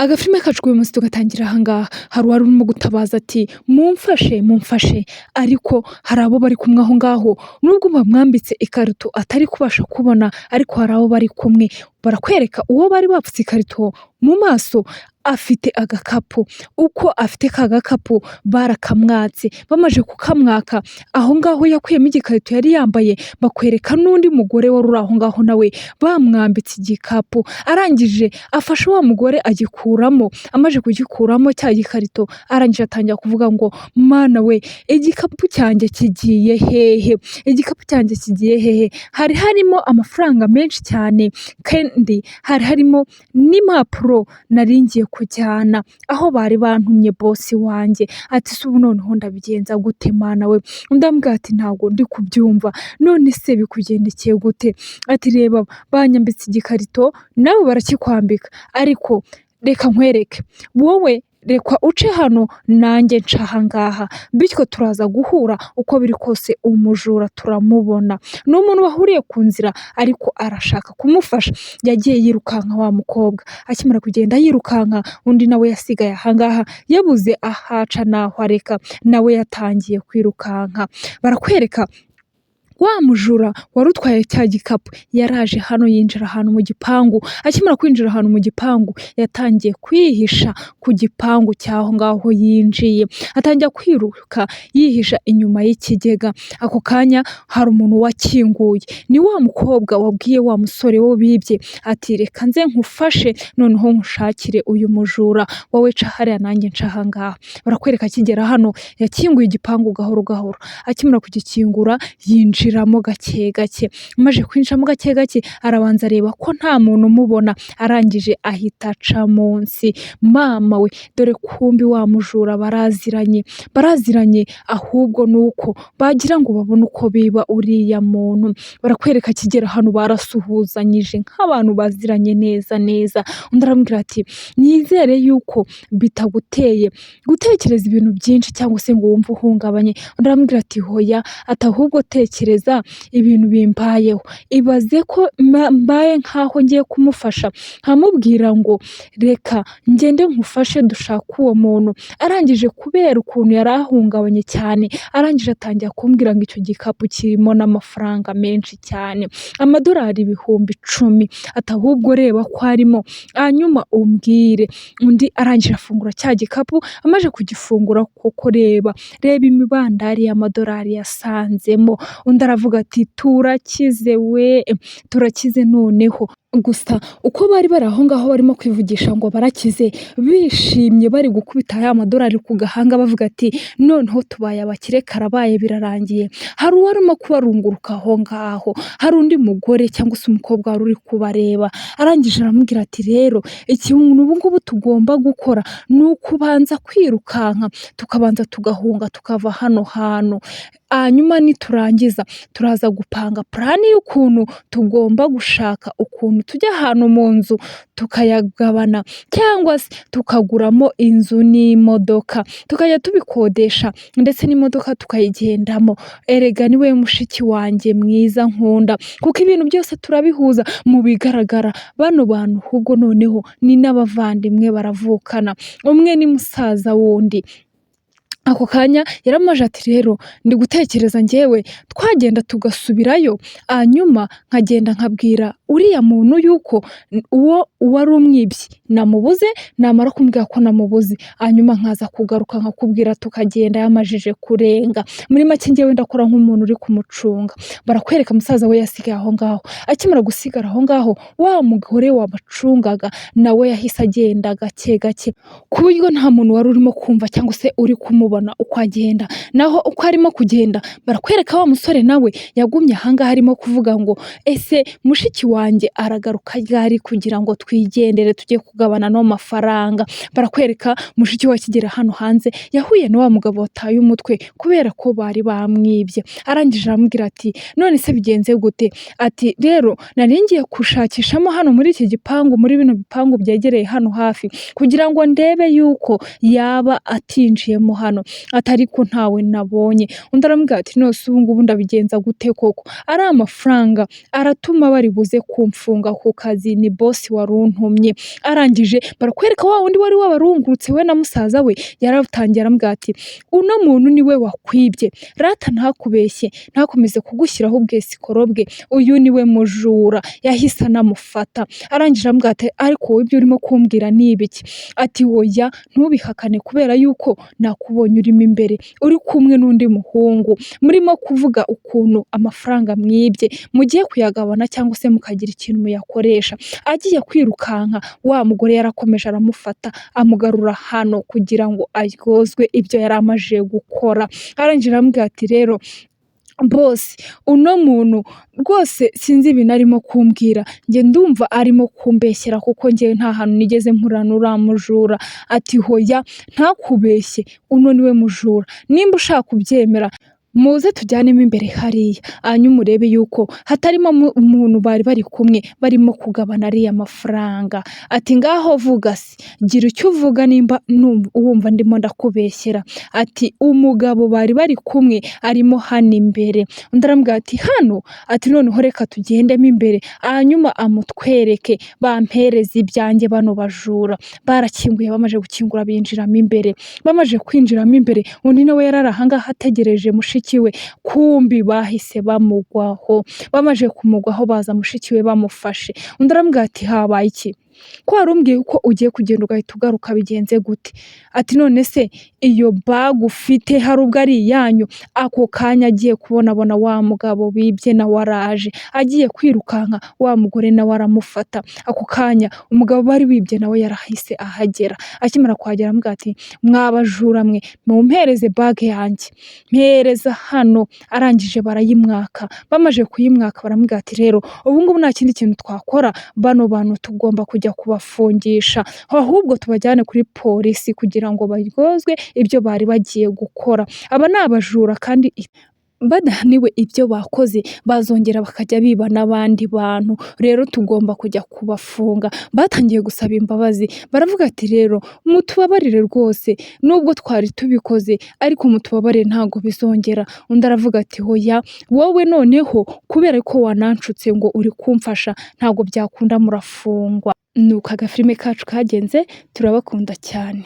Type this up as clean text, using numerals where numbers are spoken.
agafilime kacu uyu munsi tugatangira ahangaha. Hari uwari urimo gutabaza ati mumfashe mumfashe, ariko hari abo bari kumwe aho ngaho nubwo bamwambitse ikarito atari kubasha kubona, ariko hari abo bari kumwe barakwereka uwo bari bapfutse ikarito mu maso afite agakapu. Uko afite ka gakapu barakamwatse, bamaze kukamwaka aho ngaho yakuyemo igikarito yari yambaye, bakwereka n'undi mugore wari uri aho ngaho nawe bamwambitse igikapu. Arangije afashe wa mugore agikuramo, amaze kugikuramo cya gikarito arangije atangira kuvuga ngo mana we, igikapu cyanjye kigiye hehe, igikapu cyanjye kigiye hehe. Hari harimo amafaranga menshi cyane kandi hari harimo n'impapuro nari ngiye kujyana aho bari bantumye bosi wanjye. Ati se ubu noneho ndabigenza gute mana we? Undi ambwira ati ntabwo ndi kubyumva, none se bikugendekeye gute? Ati reba banyambitse igikarito nawe barakikwambika, ariko reka nkwereke wowe, reka uce hano nanjye nca aha ngaha, bityo turaza guhura uko biri kose umujura turamubona. Ni umuntu wahuriye ku nzira ariko arashaka kumufasha. Yagiye yirukanka wa mukobwa, akimara kugenda yirukanka undi nawe yasigaye aha ngaha yabuze ahaca n'aho areka, nawe yatangiye kwirukanka. Barakwereka wa mujura wari utwaye cya gikapu yaraje hano yinjira ahantu mu gipangu. Akimara kwinjira ahantu mu gipangu yatangiye kwihisha ku gipangu cy'aho ngaho yinjiye, atangira kwiruka yihisha inyuma y'ikigega. Ako kanya hari umuntu wakinguye, ni wa mukobwa wabwiye wa musore wo bibye ati reka nze nkufashe noneho nkushakire uyu mujura, wowe ca hariya nanjye nca aha ngaha. Barakwereka akigera hano yakinguye igipangu gahoro gahoro, akimara kugikingura yinjiramo gake gake. Amaze kwinjiramo gake gake arabanza areba ko nta muntu umubona, arangije ahita aca munsi. Mama we, dore kumbi wa mujura baraziranye ahubwo nuko bagira ngo babone uko biba uriya muntu. Barakwereka akigera hano barasuhuzanyije nk'abantu baziranye neza neza. Undi aramubwira ati nizere yuko bitaguteye gutekereza ibintu byinshi cyangwa se ngo wumve uhungabanye. Undi aramubwira ati hoya, ati ahubwo tekereza ibintu bimbayeho, ibaze ko mbaye nkaho ngiye kumufasha nkamubwira ngo reka ngende nkufashe dushaka uwo muntu. Arangije kubera ukuntu yari ahungabanye cyane, arangije atangira kumbwira ngo icyo gikapu kirimo n'amafaranga menshi cyane, amadolari 10,000. Ati ahubwo reba ko harimo hanyuma umbwire. Undi arangije afungura cya gikapu, amaze kugifungura koko reba imibandari y'amadolari yasanzemo. Undi aravuga ati turakize we, turakize noneho. Gusa uko bari aho ngaho barimo kwivugisha ngo barakize, bishimye bari gukubita ya madolari ku gahanga bavuga ati noneho tubaye abakire, karabaye birarangiye. Hari uwarimo kubarunguruka aho ngaho, hari undi mugore cyangwa se umukobwa wari uri kubareba. Arangije aramubwira ati rero ikintu ubu ngubu tugomba gukora ni ukubanza kwirukanka, tukabanza tugahunga tukava hano hantu, hanyuma niturangiza turaza gupanga plani y'ukuntu tugomba gushaka ukuntu tujya ahantu mu nzu tukayagabana, cyangwa se tukaguramo inzu n'imodoka tukajya tubikodesha ndetse n'imodoka tukayigendamo. Erega niwe mushiki wanjye mwiza nkunda, kuko ibintu byose turabihuza mu bigaragara. Bano bantu ahubwo noneho ni n'abavandimwe, baravukana, umwe ni musaza wundi. Ako kanya yaramaje ati rero ndi gutekereza njyewe twagenda tugasubirayo, hanyuma nkagenda nkabwira uriya muntu yuko uwo wari umwibye namubuze, namara kumbwira ko namubuze hanyuma nkaza kugaruka nkakubwira tukagenda yamajije kurenga. Muri make njyewe ndakora nk'umuntu uri kumucunga. Barakwereka musaza we yasigaye aho ngaho. Akimara gusigara aho ngaho, wa mugore wabacungaga nawe yahise agenda gake gake, ku buryo nta muntu wari urimo kumva cyangwa se uri kumubona uko agenda. Naho uko arimo kugenda, barakwereka wa musore nawe yagumye aha ngaha arimo kuvuga ngo ese mushiki wanjye aragaruka ryari kugira ngo twigendere tujye kugabana no mafaranga. Barakwereka mushiki we akigera hano hanze yahuye na wa mugabo wataye umutwe kubera ko bari bamwibye. Arangije aramubwira ati none se bigenze gute? Ati rero nari ngiye gushakishamo hano muri iki gipangu, muri bino bipangu byegereye hano hafi, kugira ngo ndebe yuko yaba atinjiyemo hano. Ati ariko ntawe nabonye. Undi aramubwira ati nose ubu ngubu ndabigenza gute koko? Ari amafaranga aratuma bari buze kumfunga ku kazi, ni bosi wari waruntumye. Arangije barakwereka wa wundi wari wabarungurutse we na musaza we, yaratangiye arambwira ati uno muntu niwe wakwibye, rata ntakubeshye, ntakomeze kugushyiraho ubwesikoro bwe, uyu niwe mujura. Yahise anamufata, arangije arambwira ati ariko wowe ibyo urimo kumbwira ni ibiki? Ati oya ntubihakane kubera yuko nakubonye urimo imbere uri kumwe n'undi muhungu, murimo kuvuga ukuntu amafaranga mwibye mugiye kuyagabana cyangwa se mukagira ikintu muyakoresha. Agiye kwirukanka wa mugore yarakomeje aramufata amugarura hano kugira ngo aryozwe ibyo yari amajije gukora. Arangije arambwira ati rero bose uno muntu rwose sinzi ibintu arimo kumbwira, njye ndumva arimo kumbeshyera kuko njye nta hantu nigeze mpura n'uriya mujura. Ati hoya ntakubeshye uno niwe mujura, nimba ushaka kubyemera muze tujyanemo imbere hariya, hanyuma urebe yuko hatarimo umuntu bari bari kumwe barimo kugabana ariya mafaranga. Ati ngaho vuga se, gira icyo uvuga nimba wumva ndimo ndakubeshyera. Ati umugabo bari bari kumwe arimo hano imbere. Undi arambwira ati hano? Ati noneho reka tugendemo imbere hanyuma amutwereke bampereze ibyanjye bano bajura. Barakinguye, bamaze gukingura binjiramo imbere, bamaze kwinjiramo imbere undi nawe yarari ahangaha ategereje mushiki we, kumbi bahise bamugwaho. Bamaze kumugwaho baza mushiki we bamufashe. Undi arambwira ati habaye iki? Ko warumbwiye ko ugiye kugenda ugahita ugaruka bigenze gute? Ati none se iyo bag ufite hari ubwo ari iyanyu? Ako kanya agiye kubonabona wa mugabo bibye nawe araje, agiye kwirukanka wa mugore nawe aramufata. Ako kanya umugabo bari bibye nawe yarahise ahagera. Akimara kuhagera arambwira ati mwabajura mwe mumpereze bag yanjye, mpereza hano. Arangije barayimwaka, bamaze kuyimwaka baramubwira ati rero ubu ngubu nta kindi kintu twakora, bano bantu tugomba kujya kubafungisha ahubwo tubajyane kuri polisi kugira ngo baryozwe ibyo bari bagiye gukora. Aba ni abajura kandi badahaniwe ibyo bakoze bazongera bakajya biba n'abandi bantu, rero tugomba kujya kubafunga. Batangiye gusaba imbabazi, baravuga ati rero mutubabarire rwose, nubwo twari tubikoze ariko mutubabarire ntabwo bizongera. Undi aravuga ati hoya wowe noneho kubera ko wananshutse ngo uri kumfasha ntabwo byakunda, murafungwa. Nuko agafilime kacu kagenze, turabakunda cyane.